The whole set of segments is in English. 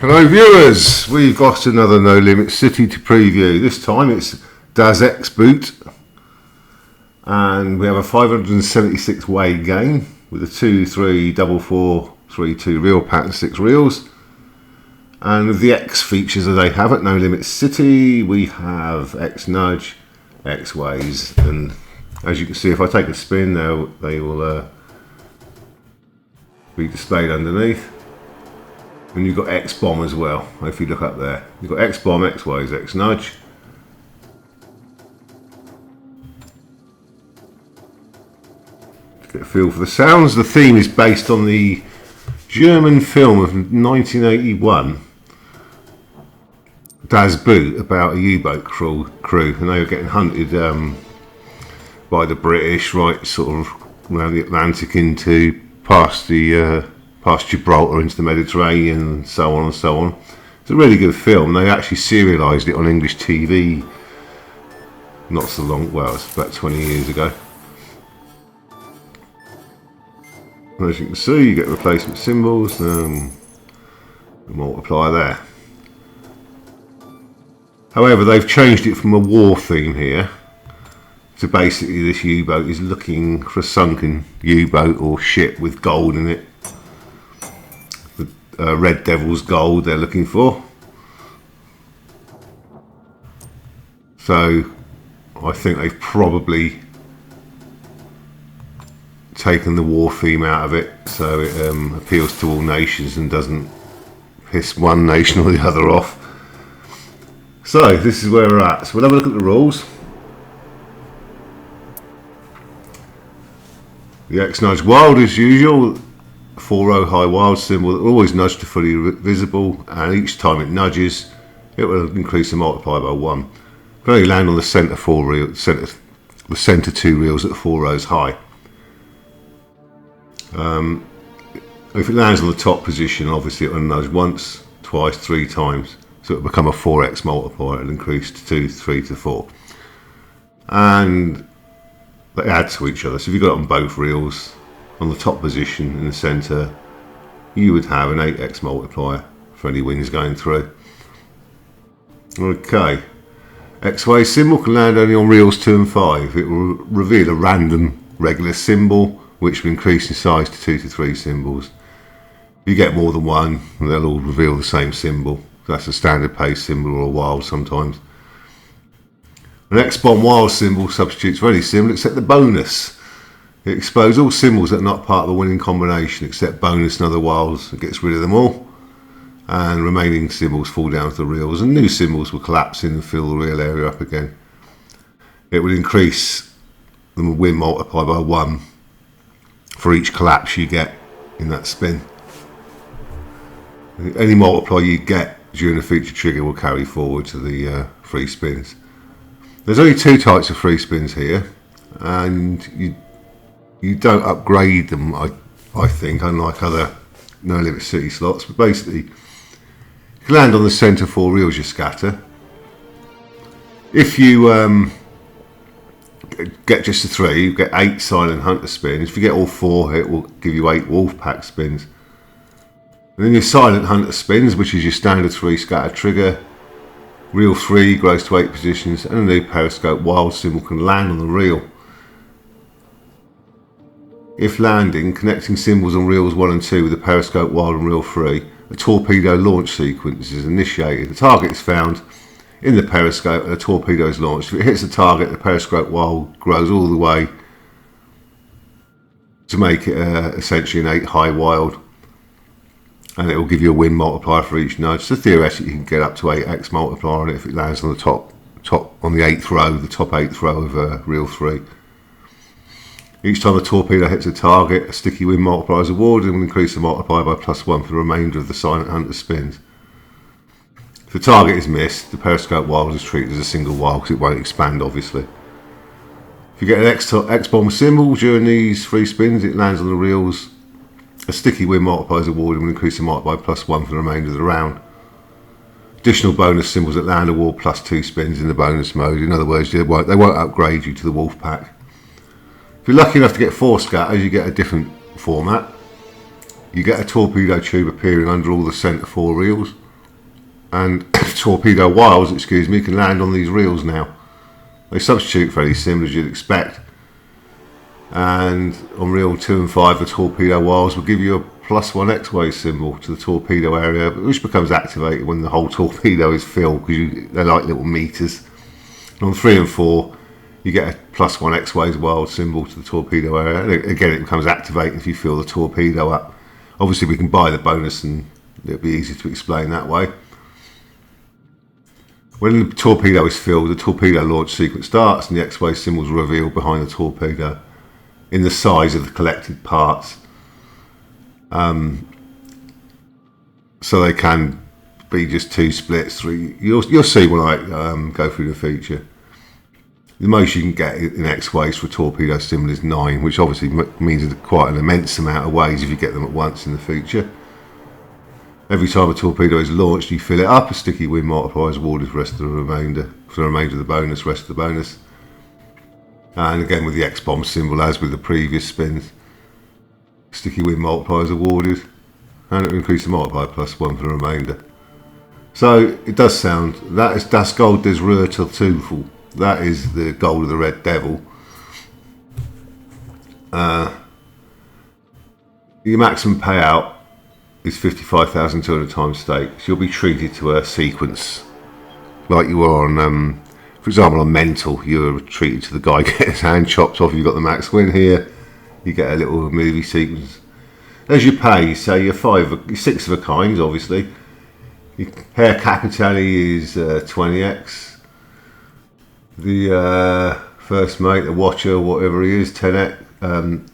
Hello viewers, we've got another NoLimit City to preview. This time it's DAS xBoot and we have a 576 weight game with a 2, 3, 4, 4, 3, 2 reel pattern, 6 reels. And with the X features that they have at NoLimit City, we have X nudge, X ways, and as you can see, if I take a spin now, they will be displayed underneath. And you've got X bomb as well. If you look up there, you've got X bomb, X ways, X nudge. To get a feel for the sounds, the theme is based on the German film of 1981, DAS Boot, about a U-boat crew, and they were getting hunted by the British, right, sort of around the Atlantic into past Gibraltar into the Mediterranean and so on and so on. It's a really good film. They actually serialised it on English TV not so long, well, it's about 20 years ago. And as you can see, you get replacement symbols, the multiplier there. However, they've changed it from a war theme here to basically this U-boat is looking for a sunken U-boat or ship with gold in it. Red Devil's gold they're looking for. So I think they've probably taken the war theme out of it, so it appeals to all nations and doesn't piss one nation or the other off. So this is where we're at. So we'll have a look at the rules. The X nudge wild as usual. 4-row high wild symbol that will always nudge to fully visible, and each time it nudges it will increase the multiplier by 1. It can only land on the centre 4 reel, the centre 2 reels at 4 rows high. If it lands on the top position, obviously it will nudge once, twice, 3 times, so it will become a 4x multiplier and increase to 2, 3 to 4, and they add to each other. So if you've got it on both reels, on the top position in the centre, you would have an 8x multiplier for any winds going through. Okay, X-way symbol can land only on reels 2 and 5. It will reveal a random regular symbol which will increase in size to 2 to 3 symbols. If you get more than one, they'll all reveal the same symbol. That's a standard pace symbol or a wild sometimes. An X-bomb wild symbol substitutes for any symbol except the bonus. It exposes all symbols that are not part of the winning combination except bonus and other wilds. It gets rid of them all, and remaining symbols fall down to the reels, and new symbols will collapse in and fill the reel area up again. It will increase the win multiplier by 1 for each collapse you get in that spin. Any multiplier you get during the feature trigger will carry forward to the free spins. There's only 2 types of free spins here, and you don't upgrade them, I think, unlike other NoLimit City slots. But basically, you can land on the centre 4 reels you scatter. If you get just the 3, you get 8 silent hunter spins. If you get all 4, it will give you 8 wolf pack spins. And then your silent hunter spins, which is your standard 3 scatter trigger. Reel 3 grows to 8 positions, and a new periscope wild symbol can land on the reel. If landing, connecting symbols on reels 1 and 2 with the periscope wild on reel 3, a torpedo launch sequence is initiated. The target is found in the periscope and a torpedo is launched. If it hits the target, the periscope wild grows all the way to make it essentially an 8 high wild, and it will give you a win multiplier for each nudge. So theoretically you can get up to 8x multiplier on it if it lands on the top on the 8th row, the top 8th row of reel 3. Each time a torpedo hits a target, a sticky win multiplier is awarded and will increase the multiplier by +1 for the remainder of the silent hunter spins. If the target is missed, the periscope wild is treated as a single wild because it won't expand, obviously. If you get an X-bomb symbol during these 3 spins, it lands on the reels. A sticky win multiplier is awarded and will increase the multiplier by +1 for the remainder of the round. Additional bonus symbols that land award +2 spins in the bonus mode. In other words, they won't upgrade you to the wolf pack. If you're lucky enough to get 4 scatters, you get a different format. You get a torpedo tube appearing under all the centre 4 reels. and torpedo wiles, excuse me, can land on these reels now. They substitute for any symbol as you'd expect. And on reel 2 and 5, the torpedo wiles will give you a +1 X-way symbol to the torpedo area, which becomes activated when the whole torpedo is filled, because they're like little meters. And on 3 and 4, you get a +1 X-way wild symbol to the torpedo area. And again, it becomes activated if you fill the torpedo up. Obviously, we can buy the bonus, and it'll be easy to explain that way. When the torpedo is filled, the torpedo launch sequence starts, and the X-way symbols are revealed behind the torpedo in the size of the collected parts. So they can be just 2 splits, 3. You'll see when I go through the feature. The most you can get in X-ways for a torpedo symbol is 9, which obviously means quite an immense amount of ways if you get them at once in the feature. Every time a torpedo is launched, you fill it up, a sticky win multiplier is awarded for the rest of the remainder, of the bonus, rest of the bonus. And again with the X-bomb symbol, as with the previous spins, sticky win multiplier is awarded, and it will increase the multiplier +1 for the remainder. So it does sound, that is Das Gold des Röhrter Teufel. That is the gold of the Red Devil. Your maximum payout is 55,200 times stake. So you'll be treated to a sequence like you were on, for example, on Mental. You were treated to the guy getting his hand chopped off. You've got the max win here. You get a little movie sequence. As you pay, you say you're 6 of a kind, obviously. Your Herr Capitani is 20x. The first mate, the watcher, whatever he is, 10x.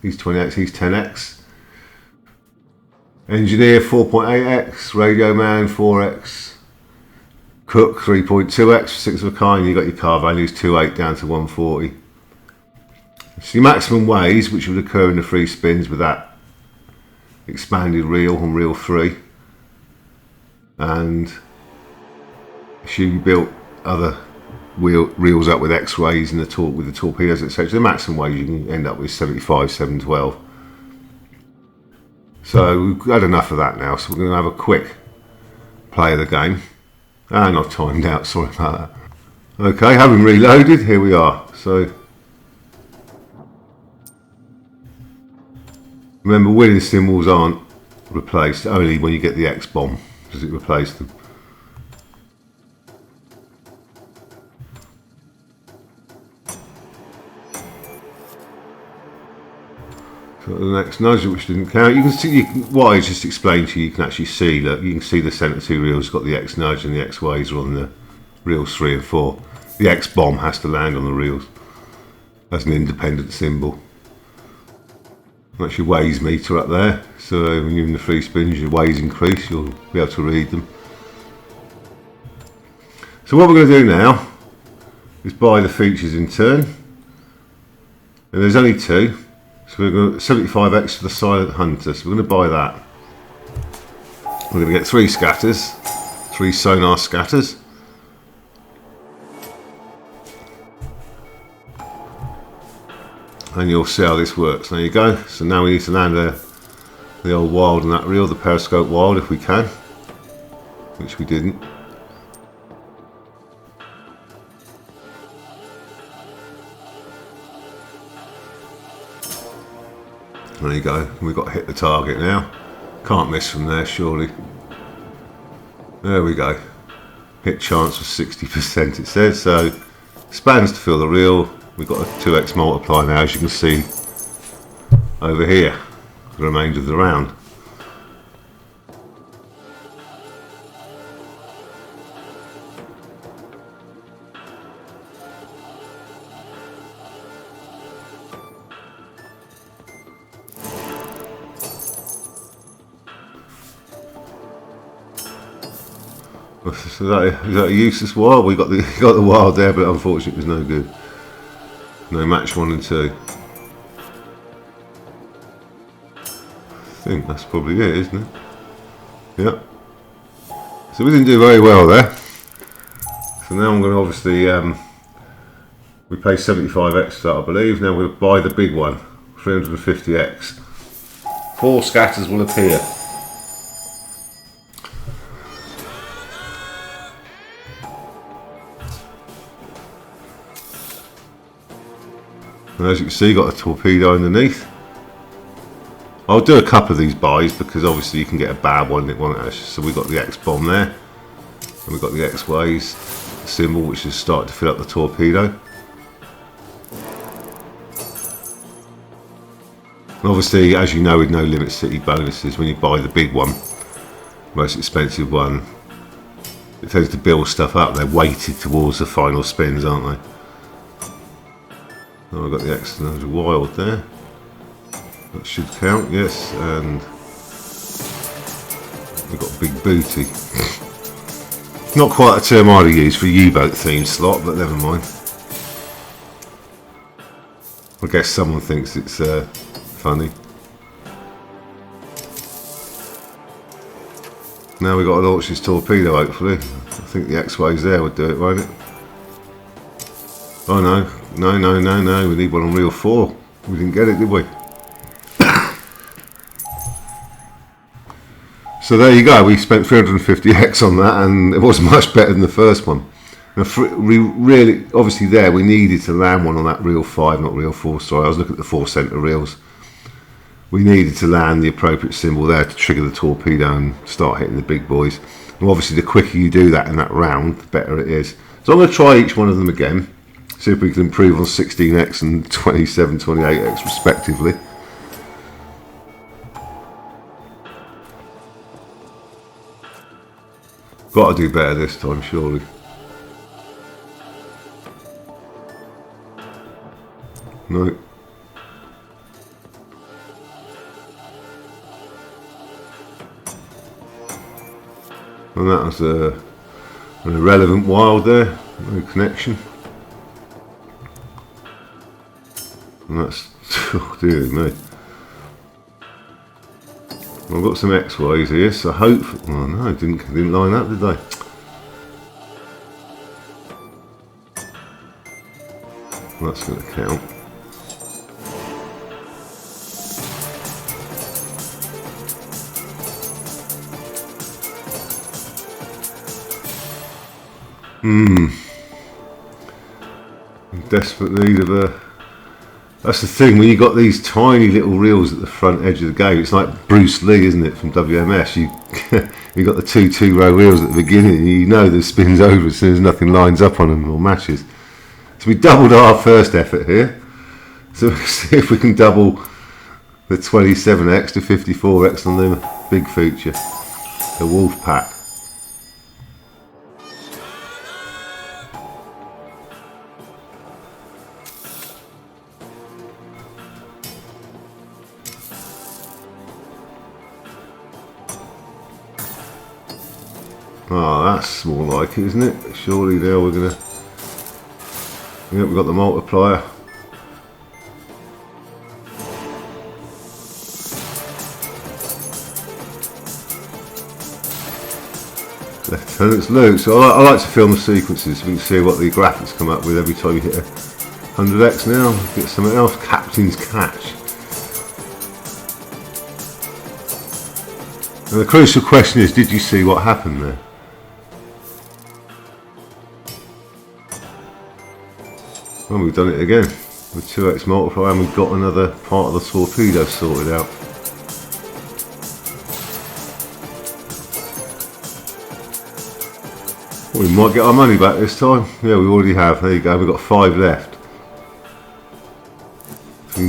He's 20x, he's 10x. Engineer 4.8x, Radio Man 4x, Cook 3.2x, 6 of a kind. You got your car values 2.8 down to 140. So your maximum ways, which would occur in the 3 spins with that expanded reel on reel 3, and she built other reels up with X-rays and with the torpedoes, etc. The maximum ways you can end up with 75, 712. So we've had enough of that now, so we're going to have a quick play of the game. And I've timed out, sorry about that. Okay, having reloaded, here we are. So remember, winning symbols aren't replaced, only when you get the X-bomb does it replace them. So the next nudge, which didn't count, you can see, what I just explained to you, you can actually see that you can see the centre 2 reels got the X nudge, and the X ways are on the reels 3 and 4. The X bomb has to land on the reels as an independent symbol. That's your ways meter up there, so when you're in the 3 spins, your ways increase, you'll be able to read them. So what we're going to do now is buy the features in turn, and there's only 2. So we're going to 75x for the Silent Hunter, so we're going to buy that. We're going to get 3 scatters, 3 sonar scatters. And you'll see how this works. There you go. So now we need to land the old wild on that reel, the periscope wild, if we can, which we didn't. There you go, we've got to hit the target now. Can't miss from there, surely. There we go. Hit chance was 60%, it says. So spans to fill the reel. We've got a 2x multiplier now, as you can see over here, the remainder of the round. So is that a useless wild? We got the wild there, but unfortunately it was no good. No match 1 and 2. I think that's probably it, isn't it? Yep. So we didn't do very well there. So now I'm going to obviously we pay 75x for that, I believe. Now we'll buy the big one, 350x. 4 scatters will appear. And as you can see, got a torpedo underneath. I'll do a couple of these buys because obviously you can get a bad one. So we got the X bomb there, and we've got the X-ways symbol, which is starting to fill up the torpedo. And obviously, as you know, with NoLimit City bonuses, when you buy the big one, most expensive one, it tends to build stuff up. They're weighted towards the final spins, aren't they? Oh, I've got the X wild there. That should count, yes. And we've got big booty. Not quite a term I'd use for a U-boat themed slot, but never mind. I guess someone thinks it's funny. Now we've got to launch this torpedo, hopefully. I think the X-ways there would do it, won't it? Oh no, no, we need one on reel 4. We didn't get it, did we? So there you go, we spent 350x on that, and it wasn't much better than the first one. We really, obviously there, we needed to land one on that reel 5, not reel 4, sorry, I was looking at the 4 centre reels. We needed to land the appropriate symbol there to trigger the torpedo and start hitting the big boys. And obviously the quicker you do that in that round, the better it is. So I'm going to try each one of them again, see if we can improve on 16x and 27, 28x respectively. Got to do better this time, surely. No. And that was an irrelevant wild there, no connection. And that's, oh dear me. I've got some X-ways here, so hope. Oh no, didn't line up, did they? That's going to count. In desperate need of a. That's the thing, when you got these tiny little reels at the front edge of the game, it's like Bruce Lee, isn't it, from WMS? You got the two row reels at the beginning, and you know the spin's over as soon as nothing lines up on them or matches. So we doubled our first effort here. So we'll see if we can double the 27x to 54x on the big feature, the Wolf Pack. Oh, that's more like it, isn't it? Surely there we're gonna. Yep, we've got the multiplier. Lieutenant's Luke. So I like to film the sequences so we can see what the graphics come up with every time you hit a 100x now. Get something else. Captain's Catch. And the crucial question is, did you see what happened there? Well, we've done it again with 2x multiplier, and we've got another part of the torpedo sorted out. Well, we might get our money back this time. Yeah, we already have. There you go. We've got 5 left. So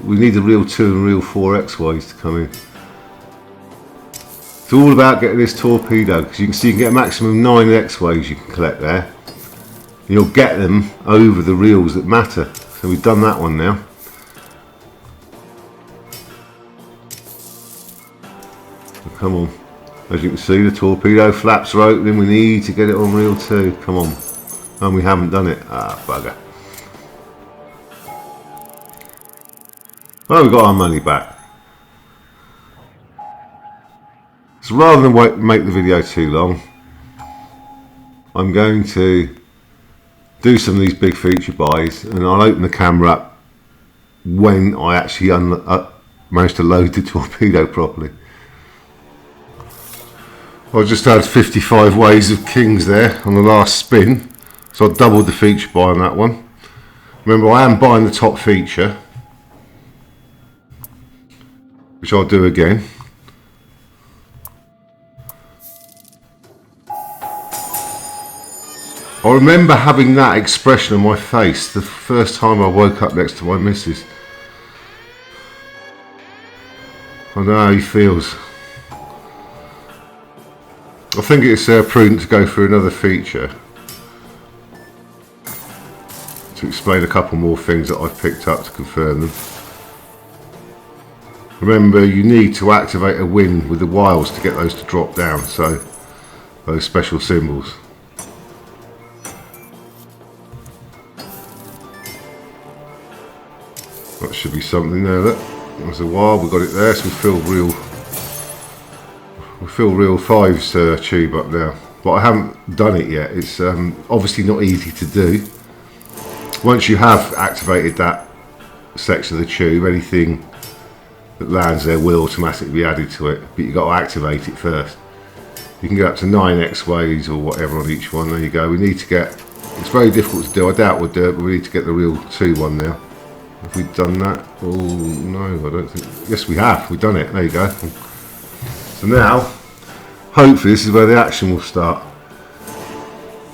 we need the reel 2 and reel 4 X-ways to come in. It's all about getting this torpedo, because you can see you can get a maximum 9 X-ways you can collect there. And you'll get them over the reels that matter. So we've done that one now. So come on. As you can see, the torpedo flaps are opening. We need to get it on reel 2. Come on. And we haven't done it. Ah, bugger. Well, we got our money back. So rather than make the video too long, I'm going to do some of these big feature buys, and I'll open the camera up when I actually manage to load the torpedo properly. I just had 55 ways of kings there on the last spin, so I doubled the feature buy on that one. Remember, I am buying the top feature, which I'll do again. I remember having that expression on my face the first time I woke up next to my missus. I know how he feels. I think it's prudent to go through another feature to explain a couple more things that I've picked up to confirm them. Remember, you need to activate a win with the wilds to get those to drop down, so those special symbols. That should be something there. Look, there's a wild. We got it there, so we feel real 5's tube up now. But I haven't done it yet. It's obviously not easy to do. Once you have activated that section of the tube, anything that lands there will automatically be added to it, but you've got to activate it first. You can get up to 9 X-ways or whatever on each one. There you go. We need to get, it's very difficult to do, I doubt we'll do it, but we need to get the real 2 one now. Have we done that? Oh no, I don't think, yes we have, we've done it, there you go. So now, hopefully this is where the action will start.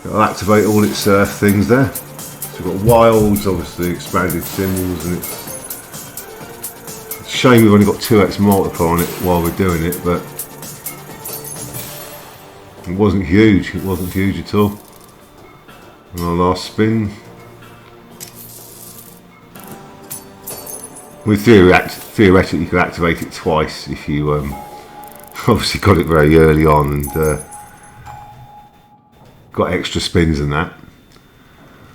It'll activate all its things there. So we've got wilds, obviously expanded symbols, and it's a shame we've only got 2x multiplier on it while we're doing it, but it wasn't huge at all. And our last spin. With theoretically you could activate it twice if you obviously got it very early on and got extra spins and that.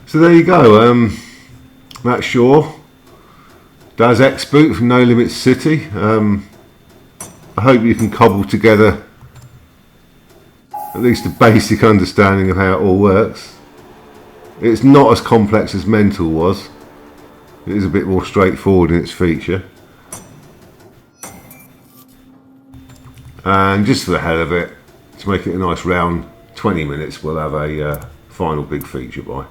So there you go. That's Shaw does xBoot from NoLimit City. I hope you can cobble together at least a basic understanding of how it all works. It's not as complex as Mental was. It is a bit more straightforward in its feature. And just for the hell of it, to make it a nice round 20 minutes, we'll have a final big feature by.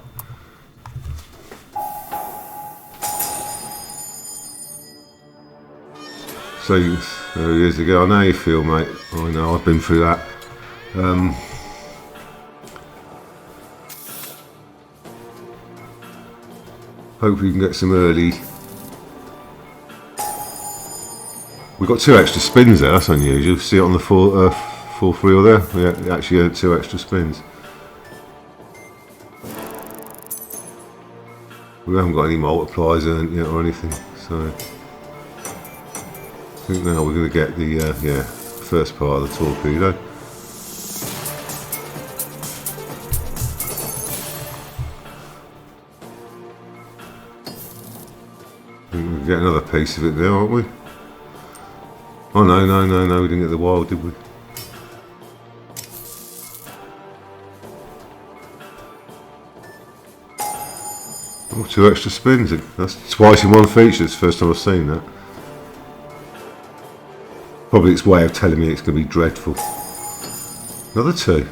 So there he is again. I know how you feel, mate. I know, I've been through that. Hopefully you can get some early. We've got 2 extra spins there, that's unusual. See it on the 4 reel there? Yeah, actually had 2 extra spins. We haven't got any multipliers earned yet or anything, so I think now we're going to get the first part of the torpedo. We'll get another piece of it there, aren't we? Oh no, we didn't get the wild, did we? Oh, 2 extra spins. That's twice in one feature. It's the first time I've seen that. Probably its way of telling me it's going to be dreadful. Another 2.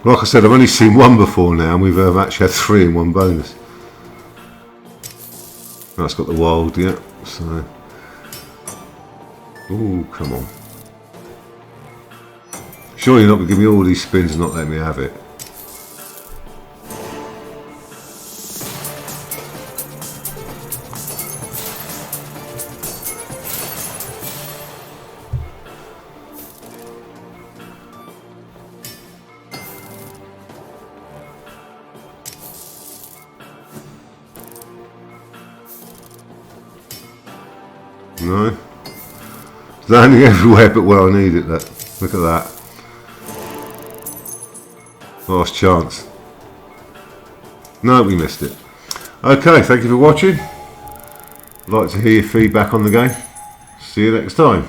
Like I said, I've only seen 1 before now, and we've actually had 3 in one bonus. That's got the wild, yeah. So, ooh, come on. Surely you're not going to give me all these spins and not let me have it. No. It's landing everywhere but where I need it. Look at that. Last chance. No, we missed it. Okay, thank you for watching. I'd like to hear your feedback on the game. See you next time.